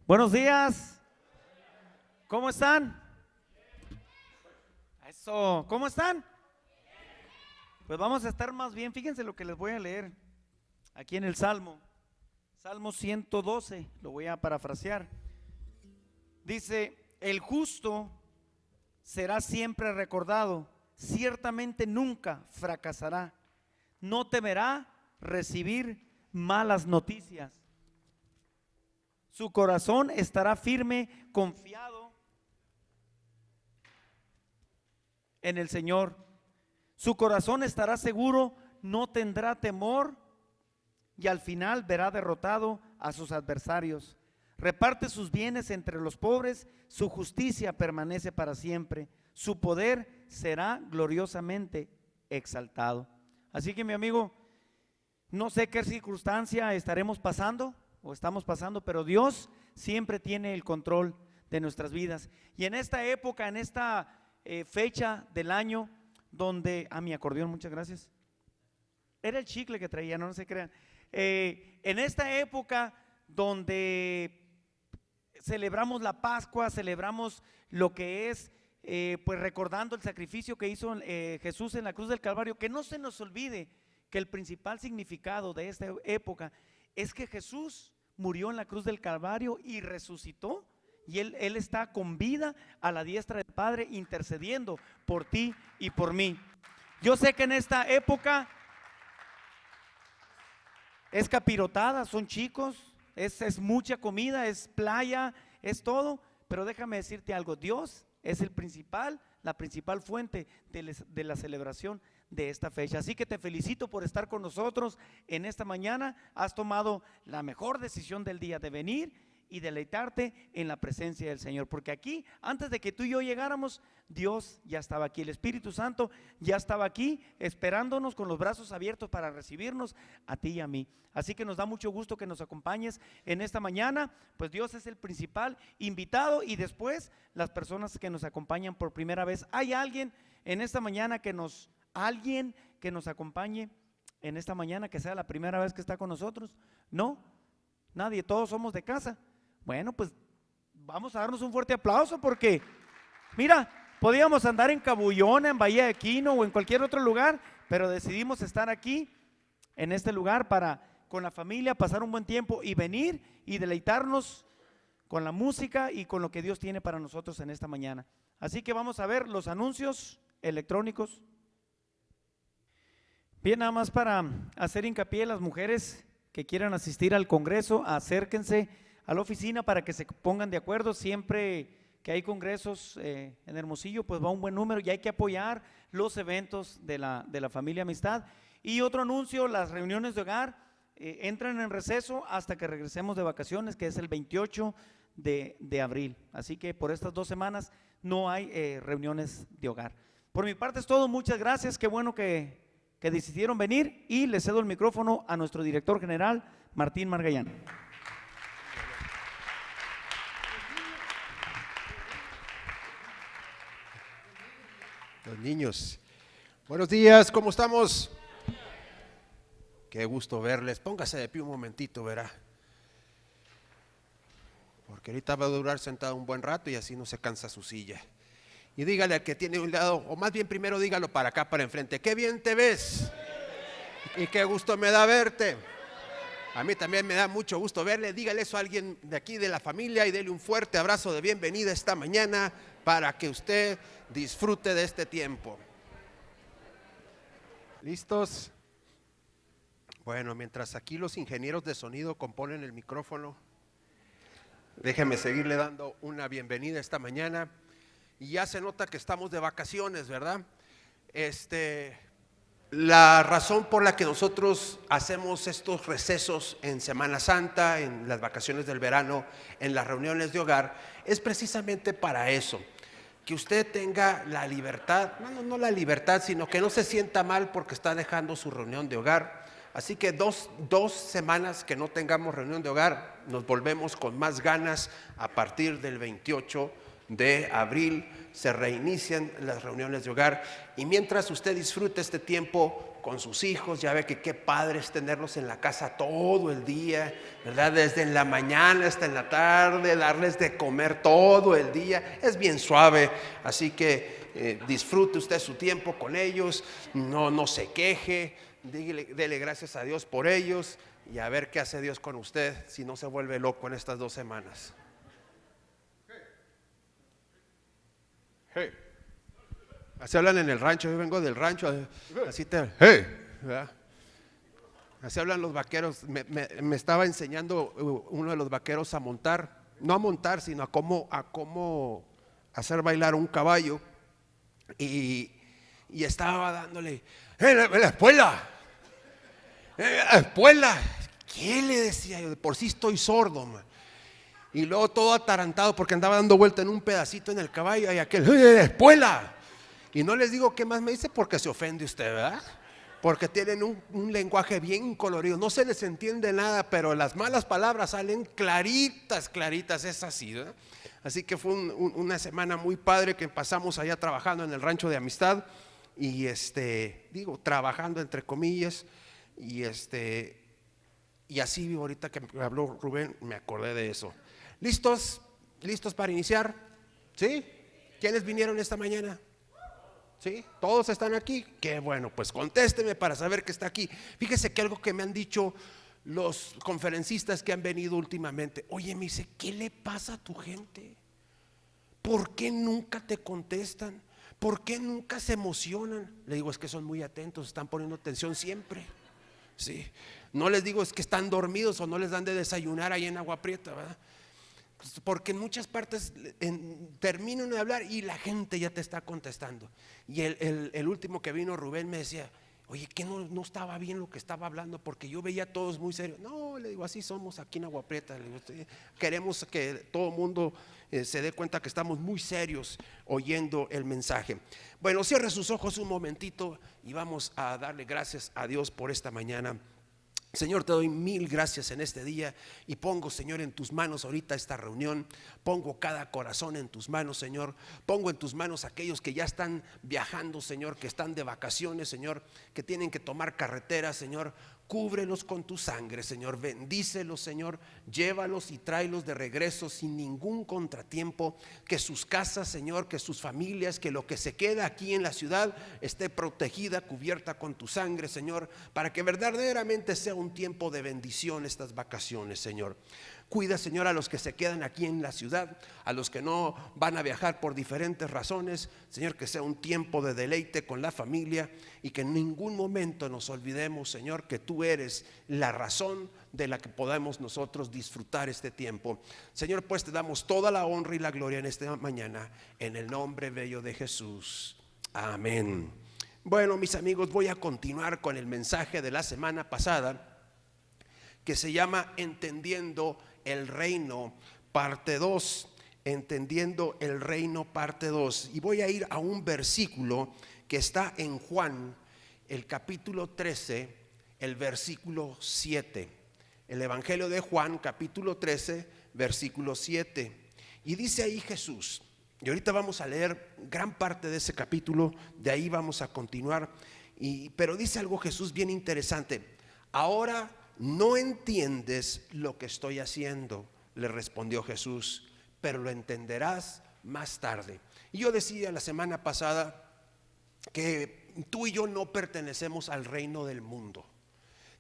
Buenos días. ¿Cómo están? Eso, ¿cómo están? Pues vamos a estar más bien. Fíjense lo que les voy a leer aquí en el Salmo 112, lo voy a parafrasear. Dice: el justo será siempre recordado, ciertamente nunca fracasará, no temerá recibir malas noticias. Su corazón estará firme, confiado en el Señor. Su corazón estará seguro, no tendrá temor y al final verá derrotado a sus adversarios. Reparte sus bienes entre los pobres, su justicia permanece para siempre, su poder será gloriosamente exaltado. Así que, mi amigo, no sé qué circunstancia estaremos pasando o estamos pasando, pero Dios siempre tiene el control de nuestras vidas. Y en esta época, en esta fecha del año donde, mi acordeón, muchas gracias. Era el chicle que traía, no se crean. En esta época donde celebramos la Pascua, celebramos lo que es, pues recordando el sacrificio que hizo Jesús en la cruz del Calvario, que no se nos olvide que el principal significado de esta época es que Jesús murió en la cruz del Calvario y resucitó, y él está con vida a la diestra del Padre, intercediendo por ti y por mí. Yo sé que en esta época es capirotada, son chicos, es mucha comida, es playa, es todo, pero déjame decirte algo: Dios es la principal fuente de la celebración de esta fecha. Así que te felicito por estar con nosotros en esta mañana. Has tomado la mejor decisión del día de venir y deleitarte en la presencia del Señor, porque aquí, antes de que tú y yo llegáramos, Dios ya estaba aquí, el Espíritu Santo ya estaba aquí esperándonos con los brazos abiertos para recibirnos a ti y a mí. Así que nos da mucho gusto que nos acompañes en esta mañana. Pues Dios es el principal invitado, y después las personas que nos acompañan por primera vez. ¿Hay alguien en esta mañana que nos acompañe en esta mañana, que sea la primera vez que está con nosotros? ¿No? Nadie, todos somos de casa. Bueno, pues vamos a darnos un fuerte aplauso, porque mira, podíamos andar en Cabullona, en Bahía de Quino o en cualquier otro lugar, pero decidimos estar aquí en este lugar para con la familia pasar un buen tiempo y venir y deleitarnos con la música y con lo que Dios tiene para nosotros en esta mañana. Así que vamos a ver los anuncios electrónicos. Bien, nada más para hacer hincapié: las mujeres que quieran asistir al congreso, acérquense a la oficina para que se pongan de acuerdo. Siempre que hay congresos en Hermosillo, pues va un buen número, y hay que apoyar los eventos de la familia Amistad. Y otro anuncio: las reuniones de hogar entran en receso hasta que regresemos de vacaciones, que es el 28 de abril. Así que por estas 2 semanas no hay reuniones de hogar. Por mi parte es todo, muchas gracias, qué bueno que decidieron venir, y le cedo el micrófono a nuestro director general, Martín Margallán. Los niños, buenos días, ¿cómo estamos? Qué gusto verles. Póngase de pie un momentito, verá, porque ahorita va a durar sentado un buen rato y así no se cansa su silla. Y dígale al que tiene un lado, o más bien primero dígalo para acá, para enfrente: qué bien te ves y qué gusto me da verte. A mí también me da mucho gusto verle. Dígale eso a alguien de aquí de la familia y dele un fuerte abrazo de bienvenida esta mañana para que usted disfrute de este tiempo. ¿Listos? Bueno, mientras aquí los ingenieros de sonido componen el micrófono, déjeme seguirle dando una bienvenida esta mañana. Y ya se nota que estamos de vacaciones, ¿verdad? La razón por la que nosotros hacemos estos recesos en Semana Santa, en las vacaciones del verano, en las reuniones de hogar, es precisamente para eso: que usted tenga la libertad, no la libertad, sino que no se sienta mal porque está dejando su reunión de hogar. Así que dos semanas que no tengamos reunión de hogar, nos volvemos con más ganas a partir del 28 de abril se reinician las reuniones de hogar, y mientras usted disfrute este tiempo con sus hijos, ya ve que qué padre es tenerlos en la casa todo el día, ¿verdad? Desde en la mañana hasta en la tarde, darles de comer todo el día, es bien suave, así que disfrute usted su tiempo con ellos, no se queje, dele gracias a Dios por ellos, y a ver qué hace Dios con usted si no se vuelve loco en estas 2 semanas. Hey. Así hablan en el rancho, yo vengo del rancho, así ¿verdad? Así hablan los vaqueros. Me estaba enseñando uno de los vaqueros a montar, no a montar, sino a cómo hacer bailar un caballo, y estaba dándole, la espuela, la espuela. ¿Qué le decía yo? De por sí estoy sordo, man. Y luego todo atarantado porque andaba dando vuelta en un pedacito en el caballo, y aquel, la espuela. Y no les digo qué más me dice porque se ofende usted, ¿verdad? Porque tienen un lenguaje bien colorido, no se les entiende nada, pero las malas palabras salen claritas, es así, ¿verdad? Así que fue una semana muy padre que pasamos allá trabajando en el rancho de Amistad, y trabajando entre comillas, y así ahorita que habló Rubén me acordé de eso. ¿Listos para iniciar? ¿Sí? ¿Quiénes vinieron esta mañana? ¿Sí? ¿Todos están aquí? Qué bueno, pues contésteme para saber que está aquí. Fíjese que algo que me han dicho los conferencistas que han venido últimamente: oye, me dice, ¿qué le pasa a tu gente? ¿Por qué nunca te contestan? ¿Por qué nunca se emocionan? Le digo, es que son muy atentos, están poniendo atención siempre. Sí. No les digo es que están dormidos o no les dan de desayunar ahí en Agua Prieta, ¿verdad? Porque en muchas partes terminan de hablar y la gente ya te está contestando. Y el último que vino, Rubén, me decía, oye, que no estaba bien lo que estaba hablando, porque yo veía a todos muy serios. No, le digo, así somos aquí en Agua Prieta. Le digo, queremos que todo el mundo se dé cuenta que estamos muy serios oyendo el mensaje. Bueno, cierre sus ojos un momentito y vamos a darle gracias a Dios por esta mañana. Señor, te doy mil gracias en este día, y pongo, Señor, en tus manos ahorita esta reunión. Pongo cada corazón en tus manos, Señor. Pongo en tus manos aquellos que ya están viajando, Señor, que están de vacaciones, Señor, que tienen que tomar carretera, Señor. Cúbrelos con tu sangre, Señor. Bendícelos, Señor. Llévalos y tráelos de regreso sin ningún contratiempo. Que sus casas, Señor, que sus familias, que lo que se queda aquí en la ciudad esté protegida, cubierta con tu sangre, Señor, para que verdaderamente sea un tiempo de bendición estas vacaciones, Señor. Cuida, Señor, a los que se quedan aquí en la ciudad, a los que no van a viajar por diferentes razones, Señor, que sea un tiempo de deleite con la familia, y que en ningún momento nos olvidemos, Señor, que tú eres la razón de la que podamos nosotros disfrutar este tiempo. Señor, pues te damos toda la honra y la gloria en esta mañana, en el nombre bello de Jesús. Amén. Bueno, mis amigos, voy a continuar con el mensaje de la semana pasada, que se llama Entendiendo el Reino, parte 2. Entendiendo el Reino, parte 2. Y voy a ir a un versículo que está en Juan, el capítulo 13, el versículo 7. El Evangelio de Juan, capítulo 13, versículo 7. Y dice ahí Jesús, y ahorita vamos a leer gran parte de ese capítulo, de ahí vamos a continuar, pero dice algo Jesús bien interesante. Ahora no entiendes lo que estoy haciendo, le respondió Jesús, pero lo entenderás más tarde. Y yo decía la semana pasada que tú y yo no pertenecemos al reino del mundo.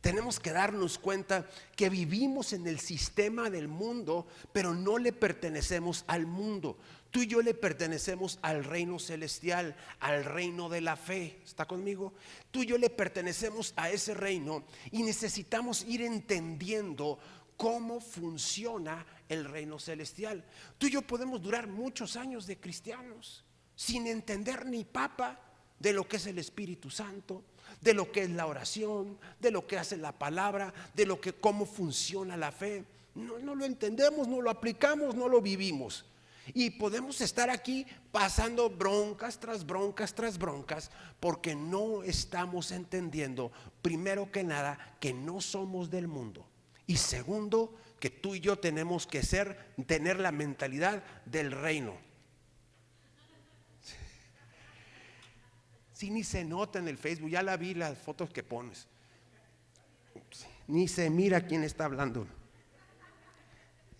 Tenemos que darnos cuenta que vivimos en el sistema del mundo, pero no le pertenecemos al mundo. Tú y yo le pertenecemos al reino celestial, al reino de la fe. ¿Está conmigo? Tú y yo le pertenecemos a ese reino, y necesitamos ir entendiendo cómo funciona el reino celestial. Tú y yo podemos durar muchos años de cristianos sin entender ni papa de lo que es el Espíritu Santo, de lo que es la oración, de lo que hace la palabra, de lo que cómo funciona la fe. No lo entendemos, no lo aplicamos, no lo vivimos. Y podemos estar aquí pasando broncas tras broncas tras broncas, porque no estamos entendiendo, primero que nada, que no somos del mundo, y segundo, que tú y yo tenemos que tener la mentalidad del reino. Sí, ni se nota en el Facebook, ya la vi las fotos que pones. Ni se mira quién está hablando.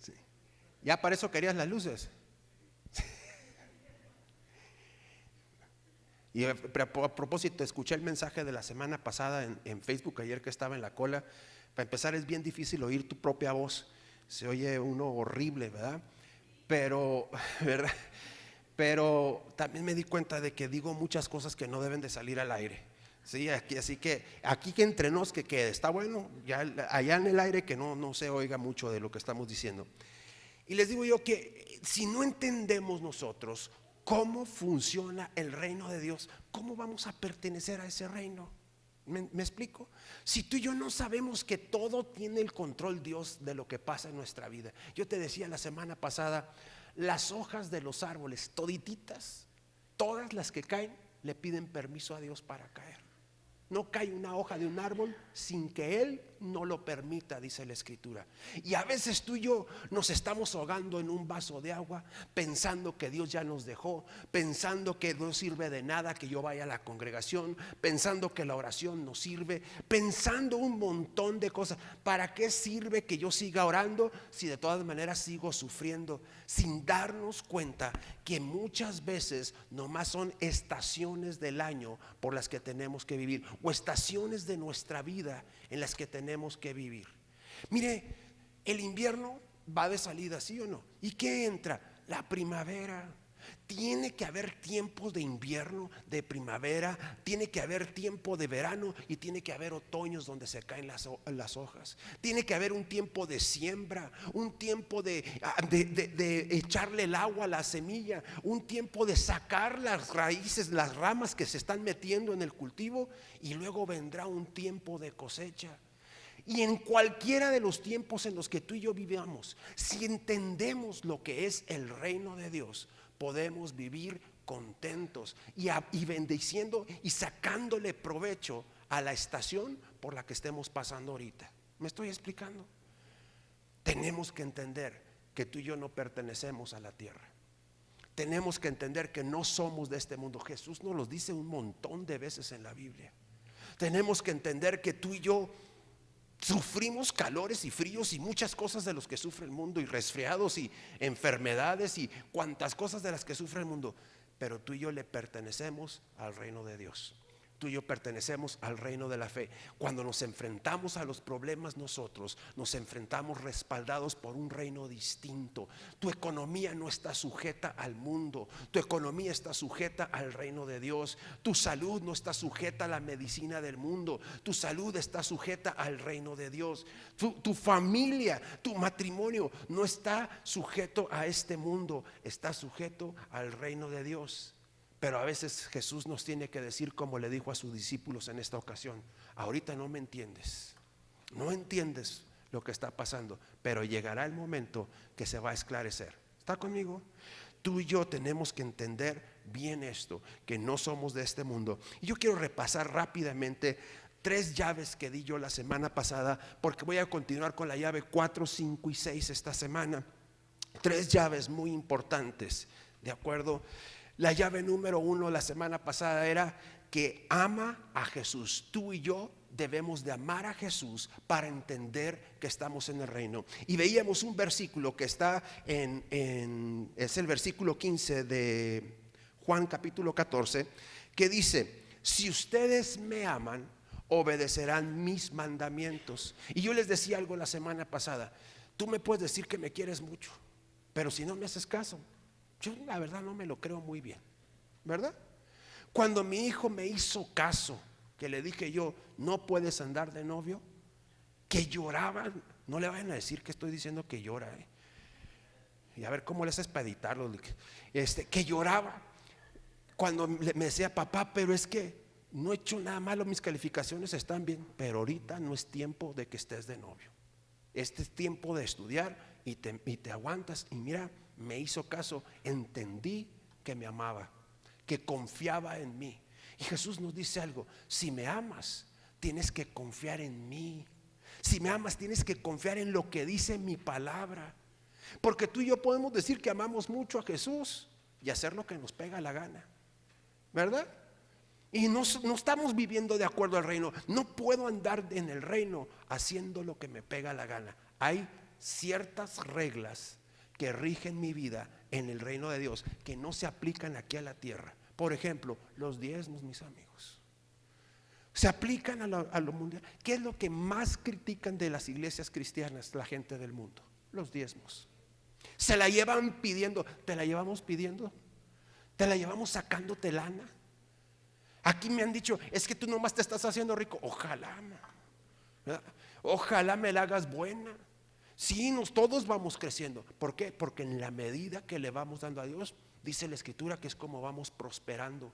Sí. Ya para eso querías las luces. Y a propósito, escuché el mensaje de la semana pasada en Facebook ayer que estaba en la cola. Para empezar, es bien difícil oír tu propia voz. Se oye uno horrible, ¿verdad? Pero, ¿verdad? Pero también me di cuenta de que digo muchas cosas que no deben de salir al aire. Sí, así que aquí que entre nos que está bueno, ya allá en el aire que no se oiga mucho de lo que estamos diciendo. Y les digo yo que si no entendemos nosotros cómo funciona el reino de Dios, ¿cómo vamos a pertenecer a ese reino? ¿Me explico? Si tú y yo no sabemos que todo tiene el control Dios de lo que pasa en nuestra vida. Yo te decía la semana pasada, las hojas de los árboles, todititas, todas las que caen, le piden permiso a Dios para caer. No cae una hoja de un árbol sin que Él no lo permita, dice la Escritura. Y a veces tú y yo nos estamos ahogando en un vaso de agua, pensando que Dios ya nos dejó, pensando que no sirve de nada que yo vaya a la congregación, pensando que la oración no sirve, pensando un montón de cosas. ¿Para qué sirve que yo siga orando si de todas maneras sigo sufriendo? Sin darnos cuenta que muchas veces nomás son estaciones del año por las que tenemos que vivir, o estaciones de nuestra vida en las que tenemos que vivir. Mire, el invierno va de salida, ¿sí o no? ¿Y qué entra? La primavera. Tiene que haber tiempos de invierno, de primavera, tiene que haber tiempo de verano y tiene que haber otoños donde se caen las hojas. Tiene que haber un tiempo de siembra, un tiempo de echarle el agua a la semilla, un tiempo de sacar las raíces, las ramas que se están metiendo en el cultivo, y luego vendrá un tiempo de cosecha. Y en cualquiera de los tiempos en los que tú y yo vivamos, si entendemos lo que es el reino de Dios, podemos vivir contentos y bendiciendo y sacándole provecho a la estación por la que estemos pasando ahorita. ¿Me estoy explicando? Tenemos que entender que tú y yo no pertenecemos a la tierra. Tenemos que entender que no somos de este mundo. Jesús nos lo dice un montón de veces en la Biblia. Tenemos que entender que tú y yo sufrimos calores y fríos y muchas cosas de los que sufre el mundo, y resfriados y enfermedades y cuantas cosas de las que sufre el mundo. Pero tú y yo le pertenecemos al reino de Dios. Tú y yo pertenecemos al reino de la fe. Cuando nos enfrentamos a los problemas, nosotros nos enfrentamos respaldados por un reino distinto. Tu economía no está sujeta al mundo. Tu economía está sujeta al reino de Dios. Tu salud no está sujeta a la medicina del mundo. Tu salud está sujeta al reino de Dios. Tu familia, tu matrimonio no está sujeto a este mundo. Está sujeto al reino de Dios. Pero a veces Jesús nos tiene que decir, como le dijo a sus discípulos en esta ocasión: ahorita no me entiendes, no entiendes lo que está pasando, pero llegará el momento que se va a esclarecer. ¿Está conmigo? Tú y yo tenemos que entender bien esto, que no somos de este mundo. Y yo quiero repasar rápidamente 3 llaves que di yo la semana pasada, porque voy a continuar con la llave 4, 5 y 6 esta semana. 3 llaves muy importantes, ¿de acuerdo? La llave número 1 la semana pasada era que ama a Jesús. Tú y yo debemos de amar a Jesús para entender que estamos en el reino. Y veíamos un versículo que está es el versículo 15 de Juan capítulo 14, que dice: si ustedes me aman, obedecerán mis mandamientos. Y yo les decía algo la semana pasada: tú me puedes decir que me quieres mucho, pero si no me haces caso, yo la verdad no me lo creo muy bien, ¿verdad? Cuando mi hijo me hizo caso, que le dije yo: no puedes andar de novio, que lloraba. No le vayan a decir que estoy diciendo que llora, y a ver cómo le haces para editarlo. Que lloraba cuando me decía: papá, pero es que no he hecho nada malo, mis calificaciones están bien, pero ahorita no es tiempo de que estés de novio. Este es tiempo de estudiar y te aguantas. Y mira, me hizo caso, entendí que me amaba, que confiaba en mí. Y Jesús nos dice algo: si me amas, tienes que confiar en mí. Si me amas, tienes que confiar en lo que dice mi palabra. Porque tú y yo podemos decir que amamos mucho a Jesús y hacer lo que nos pega la gana, ¿verdad? Y no estamos viviendo de acuerdo al reino. No puedo andar en el reino haciendo lo que me pega la gana. Hay ciertas reglas que rigen mi vida en el reino de Dios que no se aplican aquí a la tierra. Por ejemplo, los diezmos, mis amigos, se aplican a lo mundial. ¿Qué es lo que más critican de las iglesias cristianas la gente del mundo? Los diezmos. Se la llevan pidiendo. ¿Te la llevamos pidiendo? ¿Te la llevamos sacándote lana? Aquí me han dicho, es que tú nomás te estás haciendo rico. Ojalá, ¿verdad? Ojalá me la hagas buena. Sí, todos vamos creciendo. ¿Por qué? Porque en la medida que le vamos dando a Dios, dice la Escritura que es como vamos prosperando.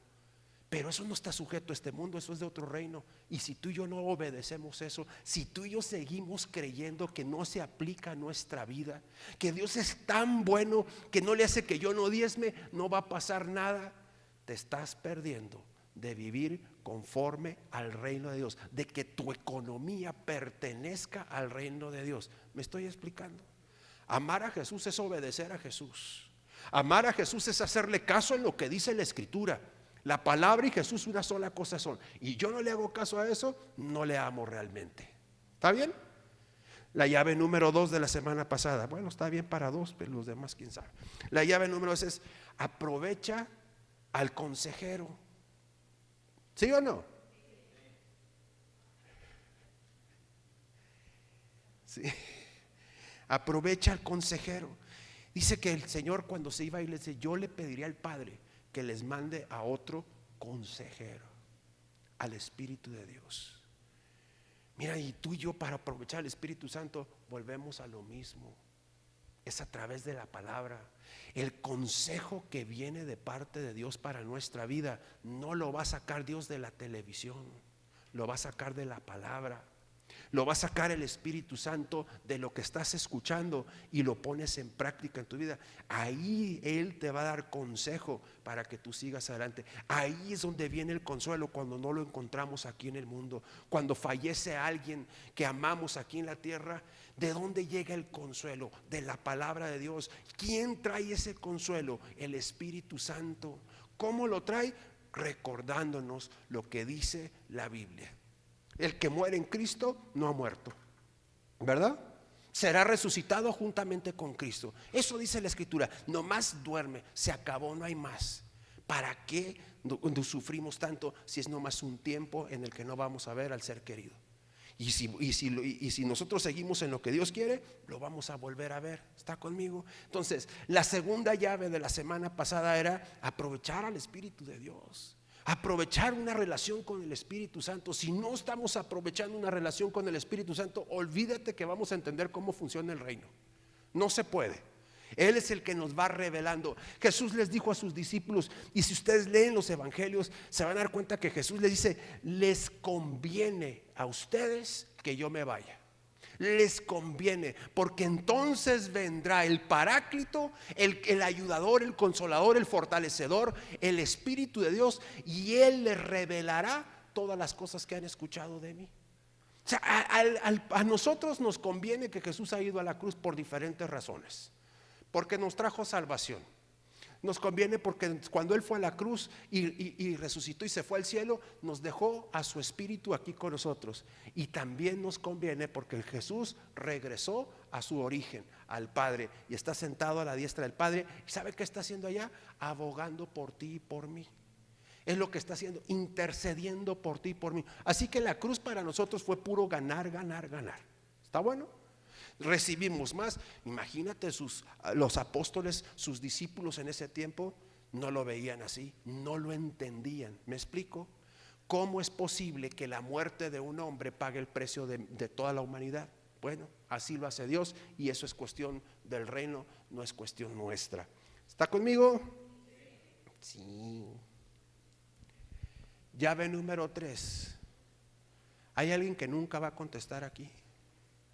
Pero eso no está sujeto a este mundo, eso es de otro reino. Y si tú y yo no obedecemos eso, si tú y yo seguimos creyendo que no se aplica a nuestra vida, que Dios es tan bueno que no le hace que yo no diezme, no va a pasar nada, te estás perdiendo de vivir conforme al reino de Dios, de que tu economía pertenezca al reino de Dios. ¿Me estoy explicando? Amar a Jesús es obedecer a Jesús. Amar a Jesús es hacerle caso en lo que dice la Escritura. La palabra y Jesús una sola cosa son. Y yo no le hago caso a eso, no le amo realmente. ¿Está bien? La llave número 2 de la semana pasada. Bueno, está bien para 2, pero los demás quién sabe. La llave número 2 es: aprovecha al consejero. ¿Sí o no? Sí. Aprovecha al consejero. Dice que el Señor, cuando se iba a ir, le dice: yo le pediría al Padre que les mande a otro consejero, al Espíritu de Dios. Mira, y tú y yo, para aprovechar el Espíritu Santo, volvemos a lo mismo. Es a través de la palabra. El consejo que viene de parte de Dios para nuestra vida no lo va a sacar Dios de la televisión, lo va a sacar de la palabra. Lo va a sacar el Espíritu Santo de lo que estás escuchando y lo pones en práctica en tu vida. Ahí Él te va a dar consejo para que tú sigas adelante. Ahí es donde viene el consuelo, cuando no lo encontramos aquí en el mundo. Cuando fallece alguien que amamos aquí en la tierra, ¿de dónde llega el consuelo? De la palabra de Dios. ¿Quién trae ese consuelo? El Espíritu Santo. ¿Cómo lo trae? Recordándonos lo que dice la Biblia. El que muere en Cristo no ha muerto, ¿verdad? Será resucitado juntamente con Cristo. Eso dice la Escritura. Nomás duerme, se acabó, no hay más. ¿Para qué sufrimos tanto si es nomás un tiempo en el que no vamos a ver al ser querido? Y si nosotros seguimos en lo que Dios quiere, lo vamos a volver a ver. ¿Está conmigo? Entonces, la segunda llave de la semana pasada era aprovechar al Espíritu de Dios. Aprovechar una relación con el Espíritu Santo. Si no estamos aprovechando una relación con el Espíritu Santo, olvídate que vamos a entender cómo funciona el reino. No se puede. Él es el que nos va revelando. Jesús les dijo a sus discípulos, y si ustedes leen los evangelios, se van a dar cuenta que Jesús les dice: les conviene a ustedes que yo me vaya. Les conviene, porque entonces vendrá el Paráclito, el ayudador, el consolador, el fortalecedor, el Espíritu de Dios, y Él les revelará todas las cosas que han escuchado de mí. O sea, a nosotros nos conviene que Jesús ha ido a la cruz por diferentes razones. Porque nos trajo salvación. Nos conviene porque cuando Él fue a la cruz y resucitó y se fue al cielo, nos dejó a su Espíritu aquí con nosotros. Y también nos conviene porque Jesús regresó a su origen, al Padre, y está sentado a la diestra del Padre. ¿Y sabe qué está haciendo allá? Abogando por ti y por mí. Es lo que está haciendo, intercediendo por ti y por mí. Así que la cruz para nosotros fue puro ganar, ganar, ganar. ¿Está bueno? Recibimos más. Imagínate, los apóstoles, sus discípulos en ese tiempo no lo veían así, no lo entendían. ¿Me explico? ¿Cómo es posible que la muerte de un hombre pague el precio de toda la humanidad? Bueno, así lo hace Dios, y eso es cuestión del reino, no es cuestión nuestra. ¿Está conmigo? Sí. Llave número 3. ¿Hay alguien que nunca va a contestar aquí?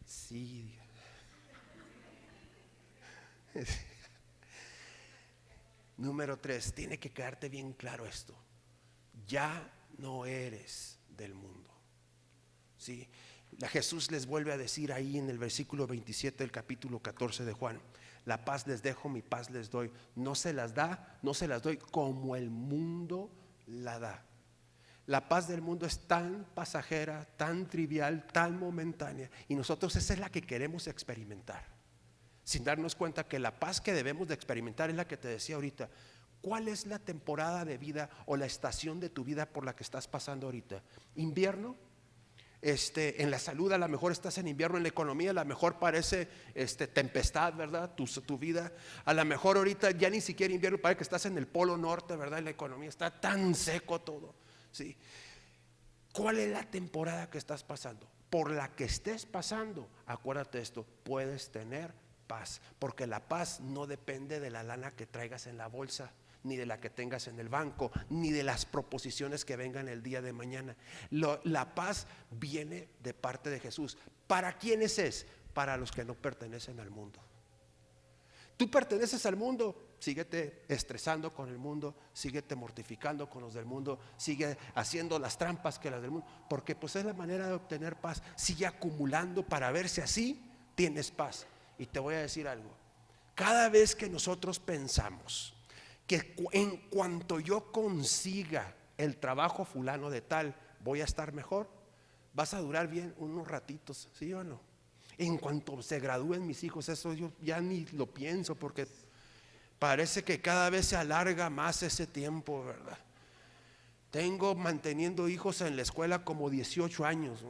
Sí. Número 3, tiene que quedarte bien claro esto: ya no eres del mundo. ¿Sí? Jesús les vuelve a decir ahí en el versículo 27 del capítulo 14 de Juan: la paz les dejo, mi paz les doy. No se las doy como el mundo la da. La paz del mundo es tan pasajera, tan trivial, tan momentánea, y nosotros esa es la que queremos experimentar, sin darnos cuenta que la paz que debemos de experimentar es la que te decía ahorita. ¿Cuál es la temporada de vida o la estación de tu vida por la que estás pasando ahorita? ¿Invierno? En la salud a lo mejor estás en invierno, en la economía a lo mejor parece tempestad, ¿verdad? Tu vida, a lo mejor ahorita ya ni siquiera invierno, parece que estás en el polo norte, ¿verdad? En la economía está tan seco todo, ¿sí? ¿Cuál es la temporada que estás pasando? Por la que estés pasando, acuérdate esto, puedes tener paz, porque la paz no depende de la lana que traigas en la bolsa, ni de la que tengas en el banco, ni de las proposiciones que vengan el día de mañana. La paz viene de parte de Jesús. ¿Para quiénes es? Para los que no pertenecen al mundo. Tú perteneces al mundo, síguete estresando con el mundo, síguete mortificando con los del mundo, sigue haciendo las trampas que las del mundo, porque pues es la manera de obtener paz. Sigue acumulando para ver si así tienes paz. Y te voy a decir algo, cada vez que nosotros pensamos que en cuanto yo consiga el trabajo fulano de tal, voy a estar mejor, vas a durar bien unos ratitos, ¿sí o no? En cuanto se gradúen mis hijos, eso yo ya ni lo pienso, porque parece que cada vez se alarga más ese tiempo, ¿verdad? Tengo manteniendo hijos en la escuela como 18 años,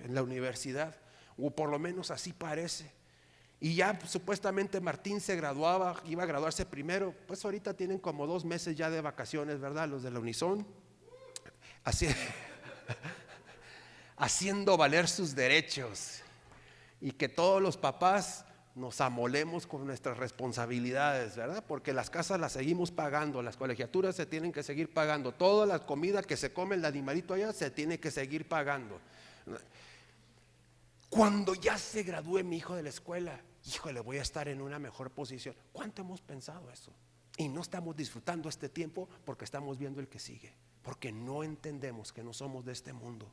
en la universidad, o por lo menos así parece. Y ya supuestamente Martín se graduaba, iba a graduarse primero, pues ahorita tienen como 2 meses ya de vacaciones, ¿verdad? Los de la Unison, haciendo valer sus derechos, y que todos los papás nos amolemos con nuestras responsabilidades, ¿verdad? Porque las casas las seguimos pagando, las colegiaturas se tienen que seguir pagando, toda la comida que se come el animalito allá se tiene que seguir pagando. Cuando ya se gradúe mi hijo de la escuela, híjole, voy a estar en una mejor posición. ¿Cuánto hemos pensado eso? Y no estamos disfrutando este tiempo porque estamos viendo el que sigue, porque no entendemos que no somos de este mundo.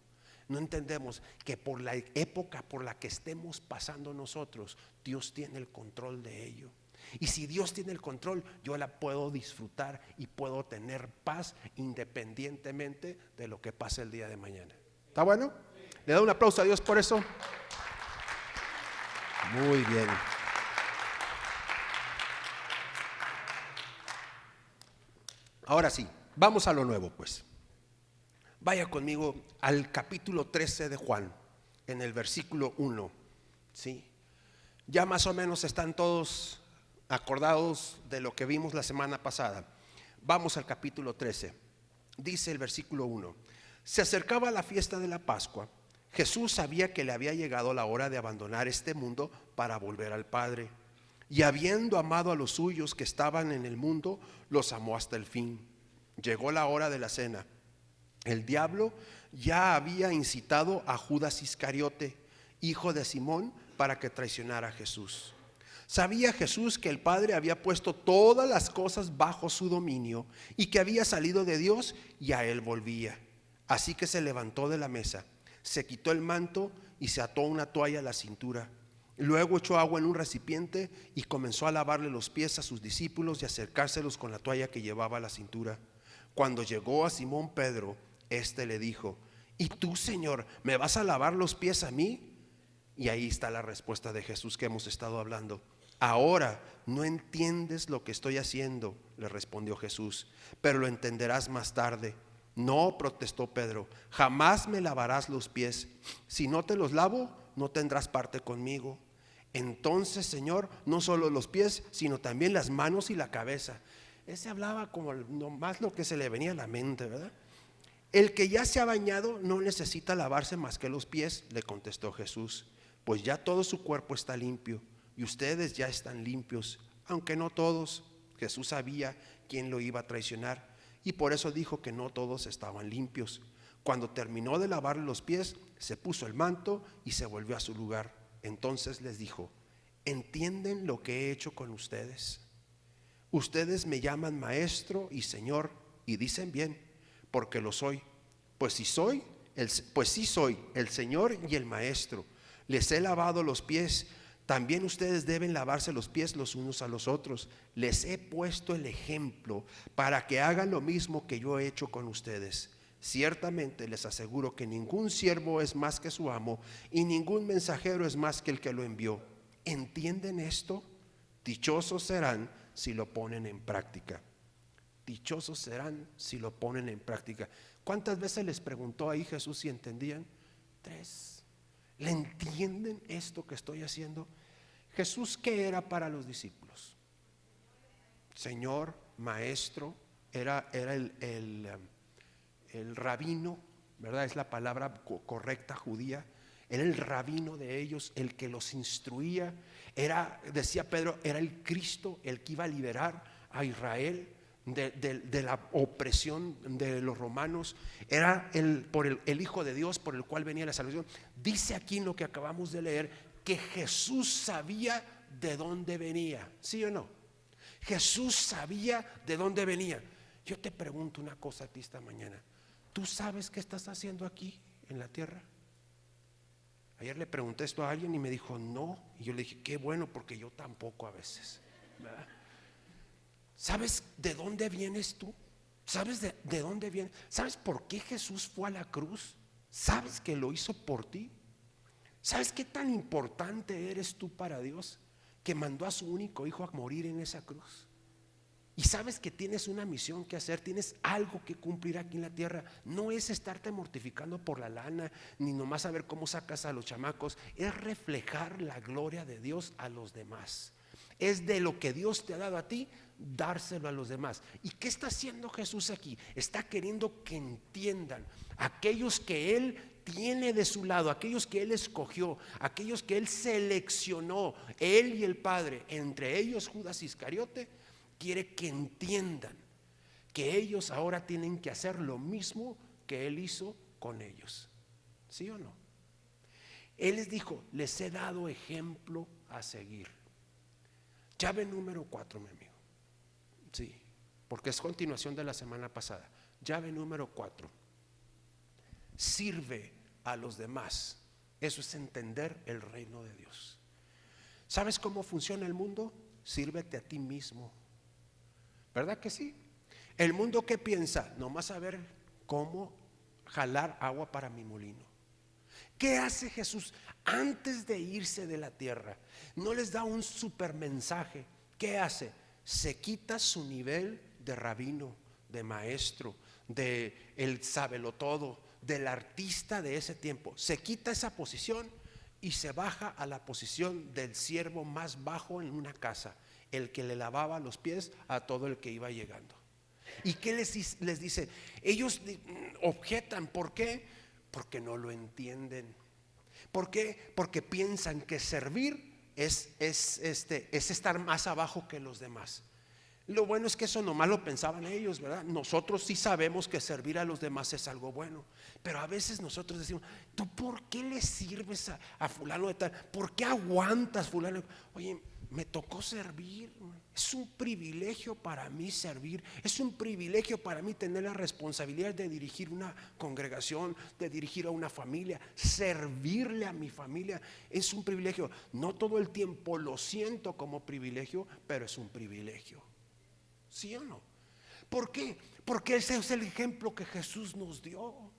No entendemos que por la época por la que estemos pasando nosotros, Dios tiene el control de ello. Y si Dios tiene el control, yo la puedo disfrutar y puedo tener paz independientemente de lo que pase el día de mañana. ¿Está bueno? ¿Le da un aplauso a Dios por eso? Muy bien. Ahora sí, vamos a lo nuevo pues. Vaya conmigo al capítulo 13 de Juan, en el versículo 1, ¿sí? Ya más o menos están todos acordados de lo que vimos la semana pasada. Vamos al capítulo 13. Dice el versículo 1: se acercaba la fiesta de la Pascua. Jesús sabía que le había llegado la hora de abandonar este mundo para volver al Padre. Y habiendo amado a los suyos que estaban en el mundo, los amó hasta el fin. Llegó la hora de la cena. El diablo ya había incitado a Judas Iscariote, hijo de Simón, para que traicionara a Jesús. Sabía Jesús que el Padre había puesto todas las cosas bajo su dominio y que había salido de Dios y a él volvía. Así que se levantó de la mesa, se quitó el manto y se ató una toalla a la cintura. Luego echó agua en un recipiente y comenzó a lavarle los pies a sus discípulos y acercárselos con la toalla que llevaba a la cintura. Cuando llegó a Simón Pedro, éste le dijo: ¿y tú, Señor, me vas a lavar los pies a mí? Y ahí está la respuesta de Jesús que hemos estado hablando. Ahora no entiendes lo que estoy haciendo, le respondió Jesús, pero lo entenderás más tarde. No, protestó Pedro, jamás me lavarás los pies. Si no te los lavo, no tendrás parte conmigo. Entonces, Señor, no solo los pies, sino también las manos y la cabeza. Ese hablaba como nomás lo que se le venía a la mente, ¿verdad? El que ya se ha bañado no necesita lavarse más que los pies, le contestó Jesús, pues ya todo su cuerpo está limpio y ustedes ya están limpios, aunque no todos. Jesús sabía quién lo iba a traicionar y por eso dijo que no todos estaban limpios. Cuando terminó de lavarle los pies, se puso el manto y se volvió a su lugar. Entonces les dijo: ¿entienden lo que he hecho con ustedes? Ustedes me llaman maestro y señor y dicen bien, porque lo soy. Pues sí soy el Señor y el maestro. Les he lavado los pies. También ustedes deben lavarse los pies los unos a los otros. Les he puesto el ejemplo para que hagan lo mismo que yo he hecho con ustedes. Ciertamente les aseguro que ningún siervo es más que su amo y ningún mensajero es más que el que lo envió. ¿Entienden esto? Dichosos serán si lo ponen en práctica. Dichosos serán si lo ponen en práctica. ¿Cuántas veces les preguntó ahí Jesús si entendían? 3. ¿Le entienden esto que estoy haciendo? Jesús, ¿qué era para los discípulos? Señor, maestro, era el rabino, ¿verdad? Es la palabra correcta judía. Era el rabino de ellos, el que los instruía. Era, decía Pedro, era el Cristo, el que iba a liberar a Israel de la opresión de los romanos. Era el Hijo de Dios por el cual venía la salvación. Dice aquí en lo que acabamos de leer que Jesús sabía de dónde venía, ¿sí o no? Jesús sabía de dónde venía. Yo te pregunto una cosa a ti esta mañana. ¿Tú sabes qué estás haciendo aquí en la tierra? Ayer le pregunté esto a alguien y me dijo no. Y yo le dije, qué bueno, porque yo tampoco a veces, ¿verdad? ¿Sabes de dónde vienes tú? ¿Sabes de dónde vienes? ¿Sabes por qué Jesús fue a la cruz? ¿Sabes que lo hizo por ti? ¿Sabes qué tan importante eres tú para Dios, que mandó a su único hijo a morir en esa cruz? Y sabes que tienes una misión que hacer, tienes algo que cumplir aquí en la tierra. No es estarte mortificando por la lana, ni nomás saber cómo sacas a los chamacos. Es reflejar la gloria de Dios a los demás. Es de lo que Dios te ha dado a ti, dárselo a los demás. ¿Y qué está haciendo Jesús aquí? Está queriendo que entiendan aquellos que Él tiene de su lado, aquellos que Él escogió, aquellos que Él seleccionó, Él y el Padre, entre ellos Judas Iscariote. Quiere que entiendan que ellos ahora tienen que hacer lo mismo que Él hizo con ellos. ¿Sí o no? Él les dijo, les he dado ejemplo a seguir. Llave número 4, mi amigo. Sí, porque es continuación de la semana pasada. Llave número 4. Sirve a los demás. Eso es entender el reino de Dios. ¿Sabes cómo funciona el mundo? Sírvete a ti mismo. ¿Verdad que sí? El mundo, ¿qué piensa? Nomás saber cómo jalar agua para mi molino. ¿Qué hace Jesús antes de irse de la tierra? No les da un super mensaje. ¿Qué hace? Se quita su nivel de rabino, de maestro, de el sábelotodo, del artista de ese tiempo. Se quita esa posición y se baja a la posición del siervo más bajo en una casa, el que le lavaba los pies a todo el que iba llegando. ¿Y qué les dice? Ellos objetan. ¿Por qué? Porque no lo entienden. ¿Por qué? Porque piensan que servir es estar más abajo que los demás. Lo bueno es que eso nomás lo pensaban ellos, ¿verdad? Nosotros sí sabemos que servir a los demás es algo bueno, pero a veces nosotros decimos, ¿tú por qué le sirves a fulano de tal? ¿Por qué aguantas fulano? Oye, me tocó servir. Es un privilegio para mí servir. Es un privilegio para mí tener la responsabilidad de dirigir una congregación, de dirigir a una familia, servirle a mi familia. Es un privilegio. No todo el tiempo lo siento como privilegio, pero es un privilegio. ¿Sí o no? ¿Por qué? Porque ese es el ejemplo que Jesús nos dio.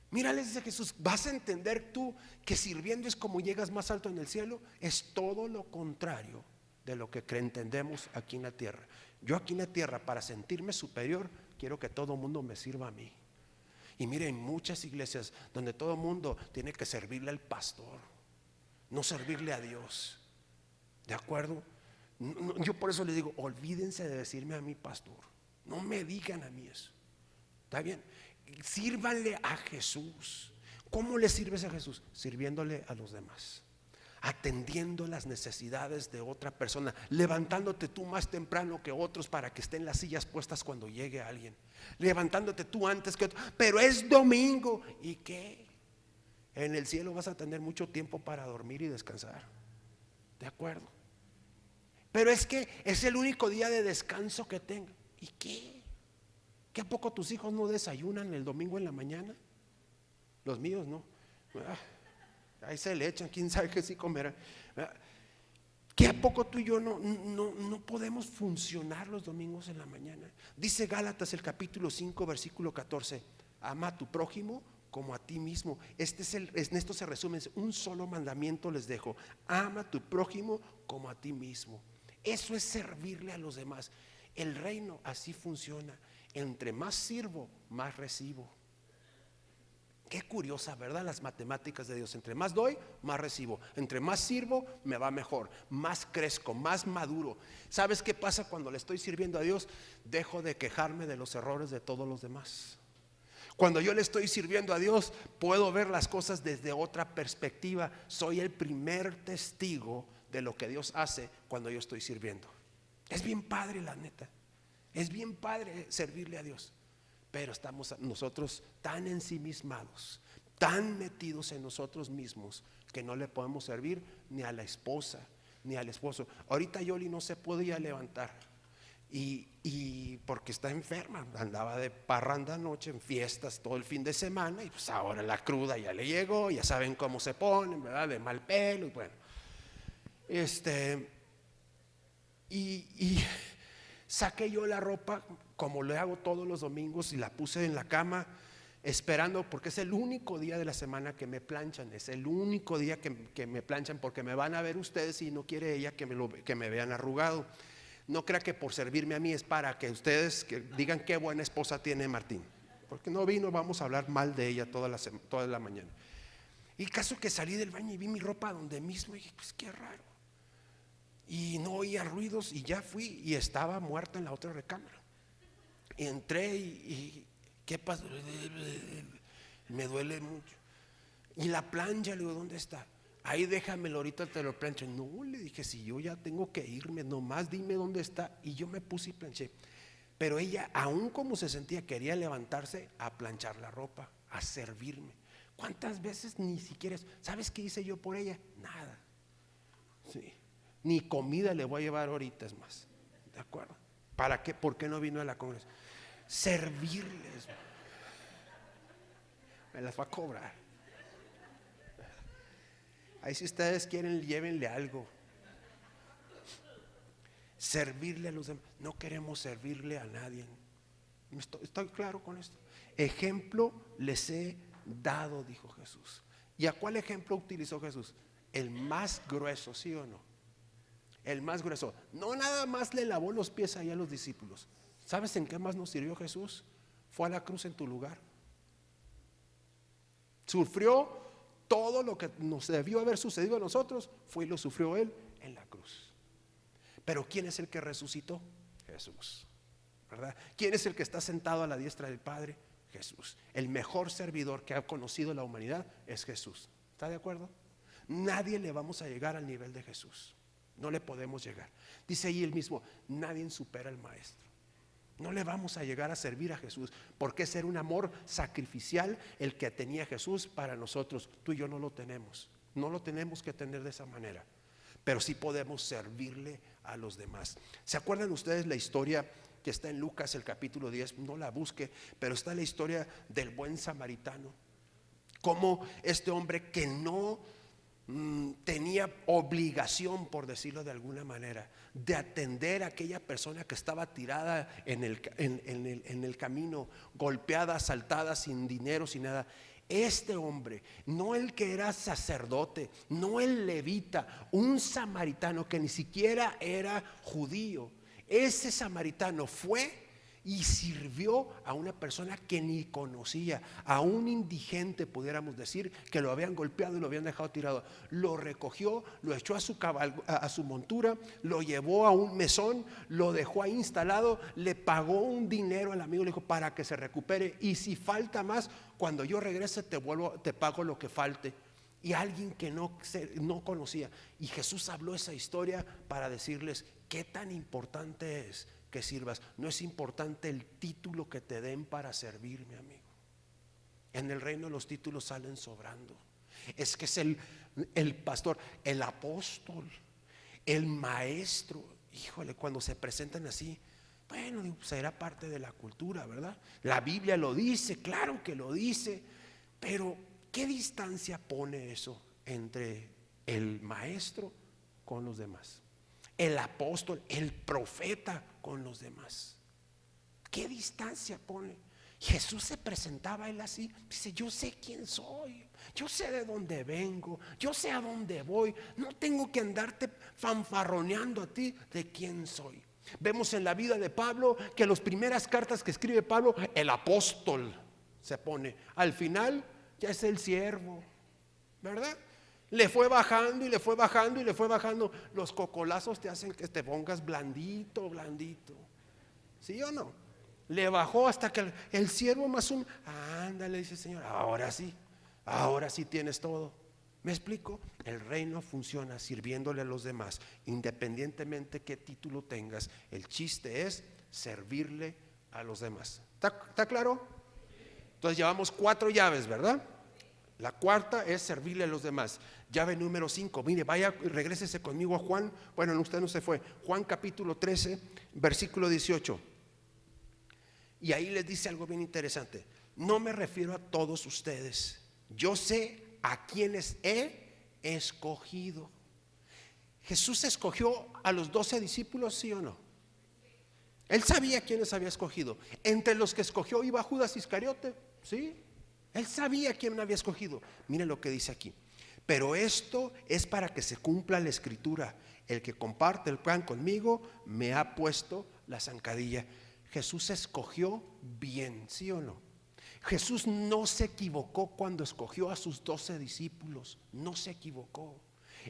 Mira, les dice Jesús, vas a entender tú que sirviendo es como llegas más alto en el cielo. Es todo lo contrario de lo que entendemos aquí en la tierra. Yo aquí en la tierra, para sentirme superior, quiero que todo el mundo me sirva a mí. Y miren, muchas iglesias donde todo el mundo tiene que servirle al pastor, no servirle a Dios. ¿De acuerdo? Yo por eso les digo, olvídense de decirme a mí pastor. No me digan a mí eso. ¿Está bien? Sírvanle a Jesús. ¿Cómo le sirves a Jesús? Sirviéndole a los demás, atendiendo las necesidades de otra persona, levantándote tú más temprano que otros para que estén las sillas puestas cuando llegue alguien, levantándote tú antes que otros. Pero es domingo. ¿Y qué? En el cielo vas a tener mucho tiempo para dormir y descansar. ¿De acuerdo? Pero es que es el único día de descanso que tengo. ¿Y qué? ¿Qué a poco tus hijos no desayunan el domingo en la mañana? Los míos no. Ahí se le echan, quién sabe qué sí comerán. ¿Qué a poco tú y yo no podemos funcionar los domingos en la mañana? Dice Gálatas el capítulo 5 versículo 14: ama a tu prójimo como a ti mismo. En esto se resume, un solo mandamiento les dejo: ama a tu prójimo como a ti mismo. Eso es servirle a los demás. El reino así funciona: entre más sirvo, más recibo. Qué curiosa, ¿verdad? Las matemáticas de Dios. Entre más doy, más recibo. Entre más sirvo, me va mejor, más crezco, más maduro. ¿Sabes qué pasa cuando le estoy sirviendo a Dios? Dejo de quejarme de los errores de todos los demás. Cuando yo le estoy sirviendo a Dios, puedo ver las cosas desde otra perspectiva. Soy el primer testigo de lo que Dios hace cuando yo estoy sirviendo. Es bien padre, la neta. Es bien padre servirle a Dios. Pero estamos nosotros tan ensimismados, tan metidos en nosotros mismos, que no le podemos servir ni a la esposa ni al esposo. Ahorita Yoli no se podía levantar y porque está enferma, andaba de parranda anoche en fiestas todo el fin de semana, y pues ahora la cruda ya le llegó. Ya saben cómo se ponen, ¿verdad? De mal pelo. Y bueno, y saqué yo la ropa, como le hago todos los domingos, y la puse en la cama esperando, porque es el único día de la semana que me planchan. Es el único día que me planchan, porque me van a ver ustedes y no quiere ella que me vean arrugado. No crea que por servirme a mí es para que ustedes que digan qué buena esposa tiene Martín, porque no vino, vamos a hablar mal de ella toda la mañana. Y el caso que salí del baño y vi mi ropa donde mismo, y dije, pues qué raro. Y no oía ruidos, y ya fui y estaba muerta en la otra recámara. Y entré y ¿qué pasó? Me duele mucho. Y la plancha, le digo, ¿dónde está? Ahí déjamelo, ahorita te lo plancho. No, le dije, si yo ya tengo que irme, nomás dime dónde está. Y yo me puse y planché. Pero ella, aún como se sentía, quería levantarse a planchar la ropa, a servirme. ¿Cuántas veces ni siquiera? ¿Sabes qué hice yo por ella? Nada. Sí. Ni comida le voy a llevar ahorita, es más. ¿De acuerdo? ¿Para qué? ¿Por qué no vino a la congregación? Servirles. Me las va a cobrar. Ahí si ustedes quieren, llévenle algo. Servirle a los demás. No queremos servirle a nadie. Estoy claro con esto. Ejemplo les he dado, dijo Jesús. ¿Y a cuál ejemplo utilizó Jesús? El más grueso, ¿sí o no? El más grueso. No nada más le lavó los pies ahí a los discípulos. ¿Sabes en qué más nos sirvió Jesús? Fue a la cruz en tu lugar. Sufrió todo lo que nos debió haber sucedido a nosotros, fue y lo sufrió Él en la cruz. Pero ¿quién es el que resucitó? Jesús, ¿verdad? ¿Quién es el que está sentado a la diestra del Padre? Jesús. El mejor servidor que ha conocido la humanidad es Jesús. ¿Está de acuerdo? Nadie le vamos a llegar al nivel de Jesús. No le podemos llegar. Dice ahí él mismo, nadie supera al maestro. No le vamos a llegar a servir a Jesús, porque ese era un amor sacrificial el que tenía Jesús para nosotros. Tú y yo no lo tenemos. No lo tenemos que tener de esa manera, pero sí podemos servirle a los demás. ¿Se acuerdan ustedes la historia que está en Lucas, el capítulo 10? No la busque, pero está la historia del buen samaritano. Cómo este hombre que no tenía obligación, por decirlo de alguna manera, de atender a aquella persona que estaba tirada en el camino, golpeada, asaltada, sin dinero, sin nada. Este hombre, no el que era sacerdote, no el levita, un samaritano que ni siquiera era judío, ese samaritano fue y sirvió a una persona que ni conocía, a un indigente, pudiéramos decir, que lo habían golpeado y lo habían dejado tirado. Lo recogió, lo echó a su montura, lo llevó a un mesón, lo dejó ahí instalado, le pagó un dinero al amigo, le dijo, para que se recupere, y si falta más, cuando yo regrese te pago lo que falte. Y alguien que no conocía, y Jesús habló esa historia para decirles qué tan importante es que sirvas. No es importante el título que te den para servir, mi amigo. En el reino los títulos salen sobrando. Es que es el pastor, el apóstol, el maestro. Híjole, cuando se presentan así, bueno, será parte de la cultura, ¿verdad? La Biblia lo dice, claro que lo dice, pero ¿qué distancia pone eso entre el maestro con los demás? El apóstol, el profeta con los demás. ¿Qué distancia pone? Jesús se presentaba a él así, dice: yo sé quién soy, yo sé de dónde vengo, yo sé a dónde voy, no tengo que andarte fanfarroneando a ti de quién soy. Vemos en la vida de Pablo que las primeras cartas que escribe Pablo, el apóstol se pone, al final ya es el siervo, ¿verdad? Le fue bajando y le fue bajando y le fue bajando. Los cocolazos te hacen que te pongas blandito, blandito, ¿sí o no? Le bajó hasta que el siervo más un, ándale, dice el Señor, ahora sí tienes todo. ¿Me explico? El reino funciona sirviéndole a los demás, independientemente qué título tengas. El chiste es servirle a los demás. ¿Está claro? Entonces llevamos 4 llaves, ¿verdad? La cuarta es servirle a los demás. Llave número 5. Mire, vaya, regrésese conmigo a Juan. Bueno, usted no se fue. Juan capítulo 13, versículo 18. Y ahí les dice algo bien interesante. No me refiero a todos ustedes. Yo sé a quienes he escogido. ¿Jesús escogió a los 12 discípulos, sí o no? Él sabía quiénes había escogido. Entre los que escogió iba Judas Iscariote, ¿sí? Él sabía quién había escogido. Miren lo que dice aquí. Pero esto es para que se cumpla la escritura. El que comparte el pan conmigo me ha puesto la zancadilla. Jesús escogió bien, ¿sí o no? Jesús no se equivocó cuando escogió a sus 12 discípulos. No se equivocó.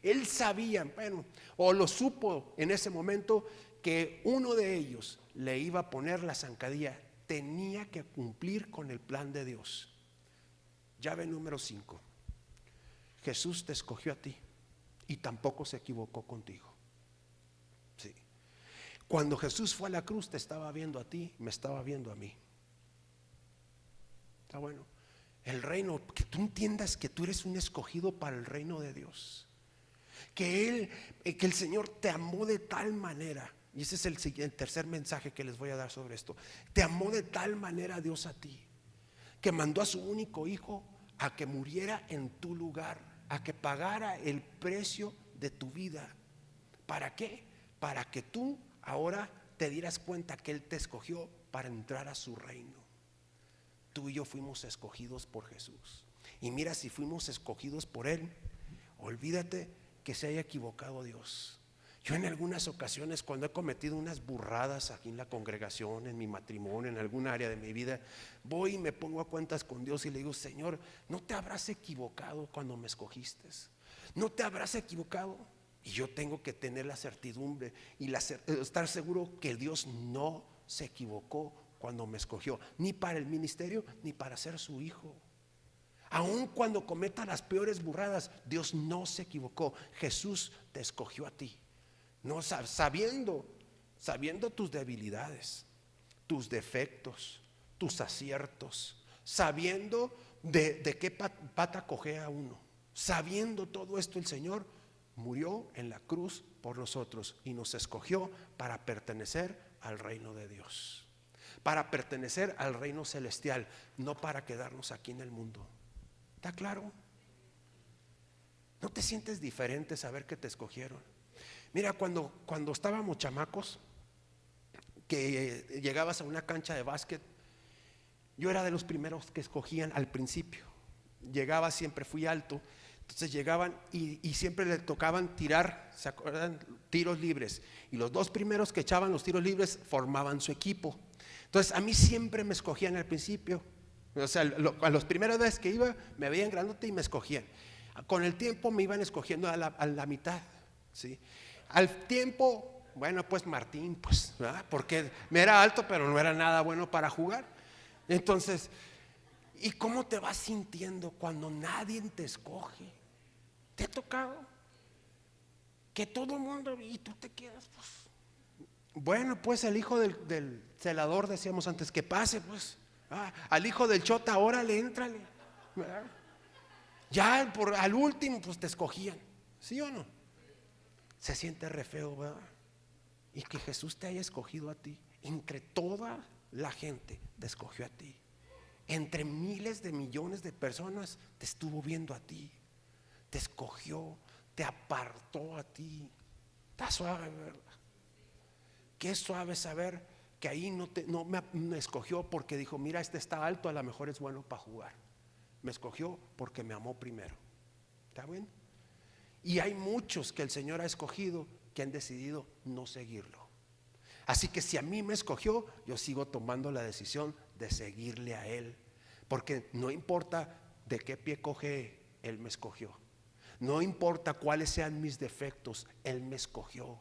Él sabía, bueno, o lo supo en ese momento, que uno de ellos le iba a poner la zancadilla. Tenía que cumplir con el plan de Dios. Llave número 5. Jesús te escogió a ti y tampoco se equivocó contigo. Sí. Cuando Jesús fue a la cruz te estaba viendo a ti, me estaba viendo a mí. Está bueno. El reino, que tú entiendas que tú eres un escogido para el reino de Dios. Que el Señor te amó de tal manera, y ese es el tercer mensaje que les voy a dar sobre esto. Te amó de tal manera Dios a ti, que mandó a su único hijo a que muriera en tu lugar, a que pagara el precio de tu vida. ¿Para qué? Para que tú ahora te dieras cuenta que Él te escogió para entrar a su reino. Tú y yo fuimos escogidos por Jesús. Y mira, si fuimos escogidos por Él, olvídate que se haya equivocado Dios. Yo en algunas ocasiones, cuando he cometido unas burradas aquí en la congregación, en mi matrimonio, en algún área de mi vida, voy y me pongo a cuentas con Dios y le digo: Señor, ¿no te habrás equivocado cuando me escogiste? ¿No te habrás equivocado? Y yo tengo que tener la certidumbre y estar seguro que Dios no se equivocó cuando me escogió, ni para el ministerio, ni para ser su hijo. Aun cuando cometa las peores burradas, Dios no se equivocó. Jesús te escogió a ti. No, sabiendo tus debilidades, tus defectos, tus aciertos, sabiendo de qué pata cojea uno. Sabiendo todo esto, el Señor murió en la cruz por nosotros y nos escogió para pertenecer al reino de Dios, para pertenecer al reino celestial, no para quedarnos aquí en el mundo. ¿Está claro? ¿No te sientes diferente saber que te escogieron? Mira, cuando estábamos chamacos, que llegabas a una cancha de básquet, yo era de los primeros que escogían al principio. Llegaba, siempre fui alto, entonces llegaban y siempre le tocaban tirar, ¿se acuerdan? Tiros libres. Y los 2 primeros que echaban los tiros libres formaban su equipo. Entonces a mí siempre me escogían al principio. O sea, a las primeras veces que iba me veían grandote y me escogían. Con el tiempo me iban escogiendo a la mitad, ¿sí? Al tiempo, bueno, pues Martín, pues, ¿verdad? Porque me era alto, pero no era nada bueno para jugar. Entonces, ¿y cómo te vas sintiendo cuando nadie te escoge? ¿Te ha tocado? Que todo el mundo, y tú te quedas, pues. Bueno, pues el hijo del celador, decíamos antes, que pase, pues. Al hijo del chota, órale, éntrale, ¿verdad? Ya al último, pues te escogían, ¿sí o no? Se siente re feo, ¿verdad? Y que Jesús te haya escogido a ti. Entre toda la gente te escogió a ti. Entre miles de millones de personas te estuvo viendo a ti. Te escogió, te apartó a ti. Está suave, ¿verdad? Qué suave saber porque ahí no me escogió porque dijo, mira, este está alto, a lo mejor es bueno para jugar. Me escogió porque me amó primero. ¿Está bien? Y hay muchos que el Señor ha escogido que han decidido no seguirlo. Así que si a mí me escogió, yo sigo tomando la decisión de seguirle a Él, porque no importa de qué pie coge, Él me escogió. No importa cuáles sean mis defectos, Él me escogió.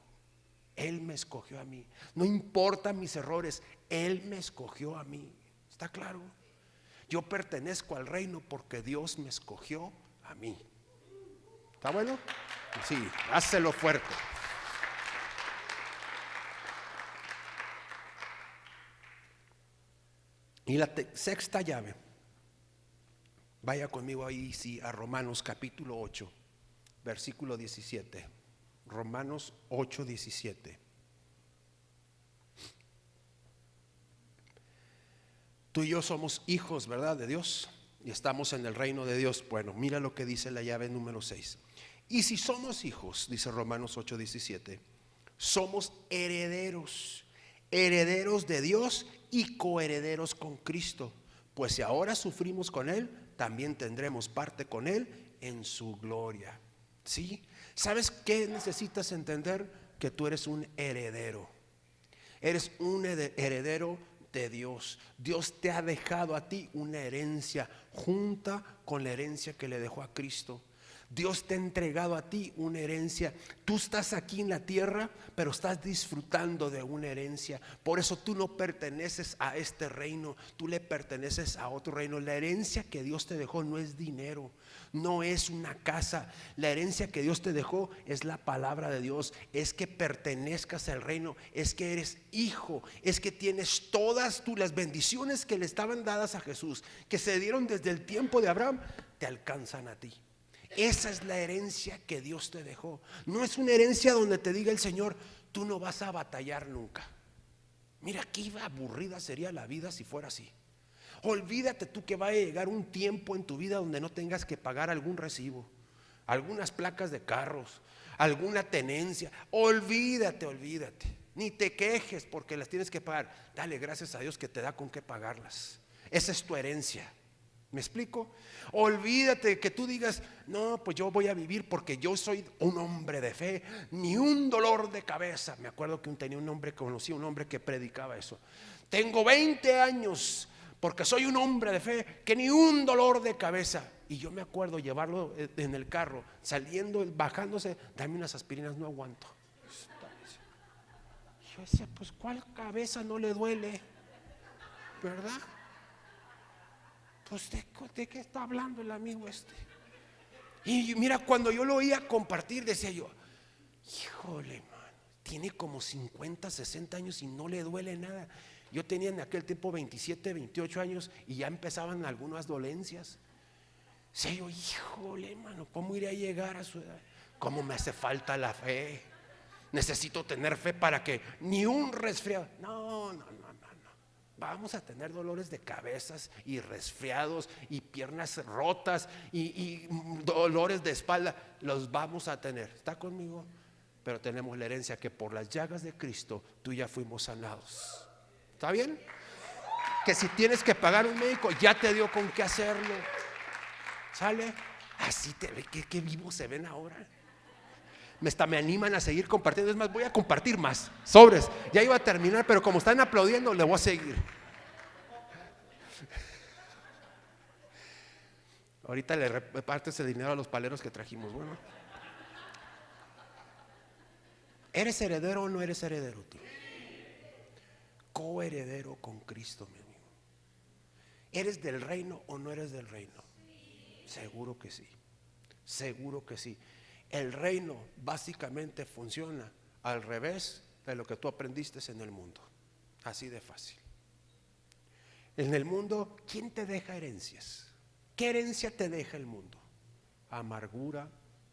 Él me escogió a mí. No importa mis errores, Él me escogió a mí. ¿Está claro? Yo pertenezco al reino porque Dios me escogió a mí. ¿Está bueno? Sí, hácelo fuerte. Y la sexta llave, vaya conmigo ahí, sí, a Romanos capítulo 8, versículo 17. Romanos 8, 17. Tú y yo somos hijos, ¿verdad?, de Dios, y estamos en el reino de Dios. Bueno, mira lo que dice la llave número 6. Y si somos hijos, dice Romanos 8, 17, somos herederos, herederos de Dios y coherederos con Cristo. Pues si ahora sufrimos con Él, también tendremos parte con Él en su gloria. ¿Sí? ¿Sabes qué necesitas entender? Que tú eres un heredero. Eres un heredero de Dios. Dios te ha dejado a ti una herencia junta con la herencia que le dejó a Cristo. Dios te ha entregado a ti una herencia. Tú estás aquí en la tierra, pero estás disfrutando de una herencia. Por eso tú no perteneces a este reino, tú le perteneces a otro reino. La herencia que Dios te dejó no es dinero, no es una casa. La herencia que Dios te dejó es la palabra de Dios. Es que pertenezcas al reino, es que eres hijo, es que tienes todas las bendiciones que le estaban dadas a Jesús, que se dieron desde el tiempo de Abraham, te alcanzan a ti. Esa es la herencia que Dios te dejó. No es una herencia donde te diga el Señor, tú no vas a batallar nunca. Mira qué aburrida sería la vida si fuera así. Olvídate tú que va a llegar un tiempo en tu vida donde no tengas que pagar algún recibo, algunas placas de carros, alguna tenencia. Olvídate. Ni te quejes porque las tienes que pagar. Dale gracias a Dios que te da con qué pagarlas. Esa es tu herencia. ¿Me explico? Olvídate que tú digas, no, pues yo voy a vivir porque yo soy un hombre de fe, ni un dolor de cabeza. Me acuerdo que conocí un hombre que predicaba eso. Tengo 20 años porque soy un hombre de fe, que ni un dolor de cabeza. Y yo me acuerdo llevarlo en el carro, saliendo, bajándose, dame unas aspirinas, no aguanto. Yo decía, pues ¿cuál cabeza no le duele? ¿Verdad? Pues ¿de qué está hablando el amigo este? Y mira, cuando yo lo oía compartir, decía yo, híjole, man, tiene como 50, 60 años y no le duele nada. Yo tenía en aquel tiempo 27, 28 años y ya empezaban algunas dolencias. Decía yo, híjole, mano, ¿cómo iré a llegar a su edad? ¿Cómo me hace falta la fe? Necesito tener fe para que ni un resfriado. No. Vamos a tener dolores de cabezas y resfriados y piernas rotas y dolores de espalda. Los vamos a tener. ¿Está conmigo? Pero tenemos la herencia que por las llagas de Cristo tú y ya fuimos sanados. ¿Está bien? Que si tienes que pagar un médico, ya te dio con qué hacerlo. ¿Sale? Así te ve, qué vivos se ven ahora. Me animan a seguir compartiendo. Es más, voy a compartir más. Sobres, ya iba a terminar, pero como están aplaudiendo, le voy a seguir. Ahorita le repartes el dinero a los paleros que trajimos. Bueno, ¿eres heredero o no eres heredero tú? Coheredero con Cristo, mi amigo. ¿Eres del reino o no eres del reino? Seguro que sí. Seguro que sí. El reino básicamente funciona al revés de lo que tú aprendiste en el mundo. Así de fácil. En el mundo, ¿quién te deja herencias? ¿Qué herencia te deja el mundo? Amargura,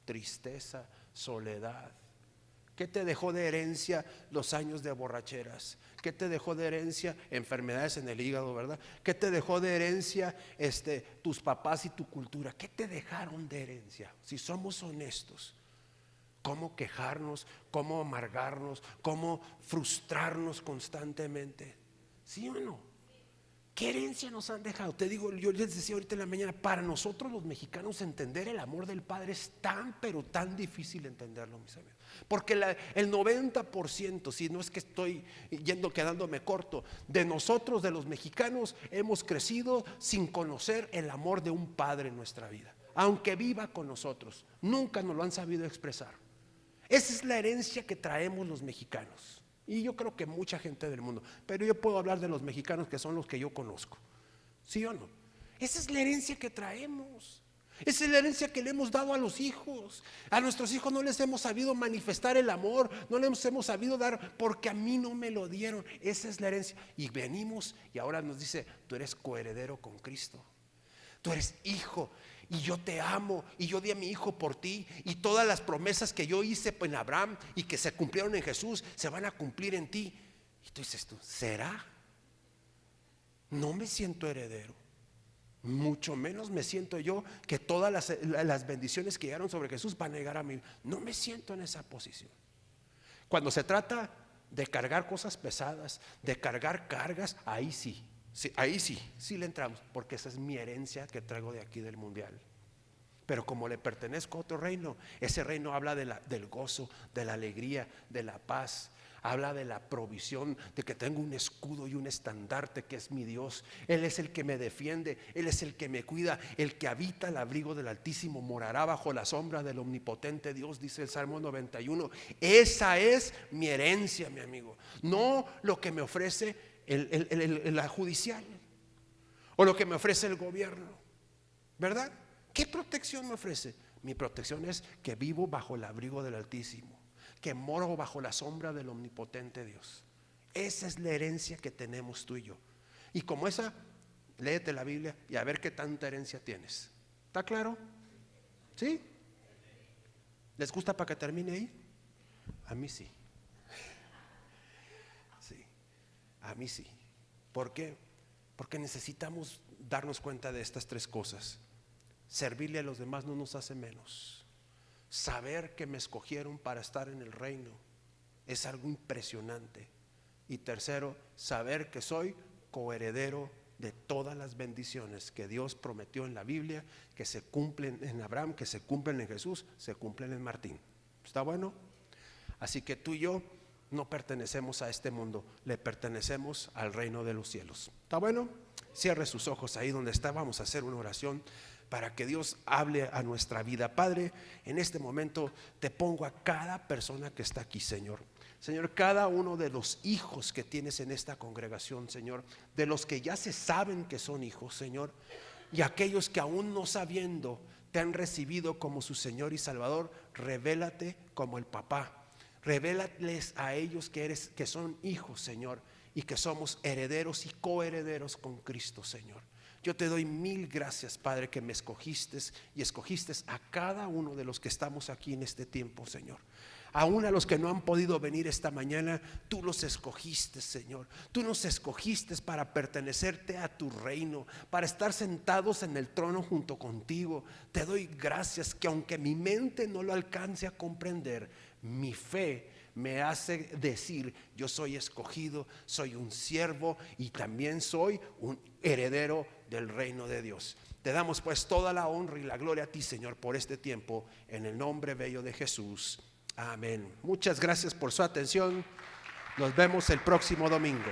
tristeza, soledad. ¿Qué te dejó de herencia los años de borracheras? ¿Qué te dejó de herencia enfermedades en el hígado, verdad? ¿Qué te dejó de herencia tus papás y tu cultura? ¿Qué te dejaron de herencia? Si somos honestos, ¿cómo quejarnos? ¿Cómo amargarnos? ¿Cómo frustrarnos constantemente? ¿Sí o no? ¿Qué herencia nos han dejado? Te digo, yo les decía ahorita en la mañana, para nosotros los mexicanos entender el amor del Padre es tan, pero tan difícil entenderlo, mis amigos. Porque el 90%, si no es que estoy quedándome corto, de nosotros, de los mexicanos, hemos crecido sin conocer el amor de un Padre en nuestra vida. Aunque viva con nosotros, nunca nos lo han sabido expresar. Esa es la herencia que traemos los mexicanos. Y yo creo que mucha gente del mundo, pero yo puedo hablar de los mexicanos que son los que yo conozco. ¿Sí o no? Esa es la herencia que traemos. Esa es la herencia que le hemos dado a los hijos. A nuestros hijos no les hemos sabido manifestar el amor, no les hemos sabido dar porque a mí no me lo dieron. Esa es la herencia. Y venimos y ahora nos dice, tú eres coheredero con Cristo. Tú eres hijo y yo te amo y yo di a mi hijo por ti, y todas las promesas que yo hice en Abraham y que se cumplieron en Jesús se van a cumplir en ti. Y tú dices, ¿será? No me siento heredero, mucho menos me siento yo que todas las bendiciones que llegaron sobre Jesús van a llegar a mí. No me siento en esa posición. Cuando se trata de cargar cosas pesadas, de cargar cargas, ahí sí. Sí, ahí sí le entramos, porque esa es mi herencia que traigo de aquí del mundial. Pero como le pertenezco a otro reino, ese reino habla del gozo, de la alegría, de la paz. Habla de la provisión, de que tengo un escudo y un estandarte que es mi Dios. Él es el que me defiende, Él es el que me cuida. El que habita el abrigo del Altísimo morará bajo la sombra del omnipotente Dios, dice el Salmo 91. Esa es mi herencia, mi amigo. No lo que me ofrece la judicial o lo que me ofrece el gobierno, ¿verdad? ¿Qué protección me ofrece? Mi protección es que vivo bajo el abrigo del Altísimo, que moro bajo la sombra del omnipotente Dios. Esa es la herencia que tenemos tú y yo. Y como esa, léete la Biblia y a ver qué tanta herencia tienes. ¿Está claro? ¿Sí? ¿Les gusta para que termine ahí? A mí sí. A mí sí. ¿Por qué? Porque necesitamos darnos cuenta de estas tres cosas. Servirle a los demás no nos hace menos. Saber que me escogieron para estar en el reino es algo impresionante. Y tercero, saber que soy coheredero de todas las bendiciones que Dios prometió en la Biblia, que se cumplen en Abraham, que se cumplen en Jesús, se cumplen en Martín. ¿Está bueno? Así que tú y yo no pertenecemos a este mundo, le pertenecemos al reino de los cielos. ¿Está bueno? Cierre sus ojos ahí donde está. Vamos a hacer una oración para que Dios hable a nuestra vida. Padre, en este momento te pongo a cada persona que está aquí, Señor. Señor, cada uno de los hijos que tienes en esta congregación, Señor, de los que ya se saben que son hijos, Señor, y aquellos que aún no sabiendo te han recibido como su Señor y Salvador, revélate como el papá. Revélales a ellos que son hijos, Señor, y que somos herederos y coherederos con Cristo, Señor. Yo te doy mil gracias, Padre, que me escogiste y escogiste a cada uno de los que estamos aquí en este tiempo, Señor. Aún a los que no han podido venir esta mañana, tú los escogiste, Señor. Tú nos escogiste para pertenecerte a tu reino, para estar sentados en el trono junto contigo. Te doy gracias que aunque mi mente no lo alcance a comprender, mi fe me hace decir: yo soy escogido, soy un siervo y también soy un heredero del reino de Dios. Te damos pues toda la honra y la gloria a ti, Señor, por este tiempo, en el nombre bello de Jesús. Amén. Muchas gracias por su atención. Nos vemos el próximo domingo.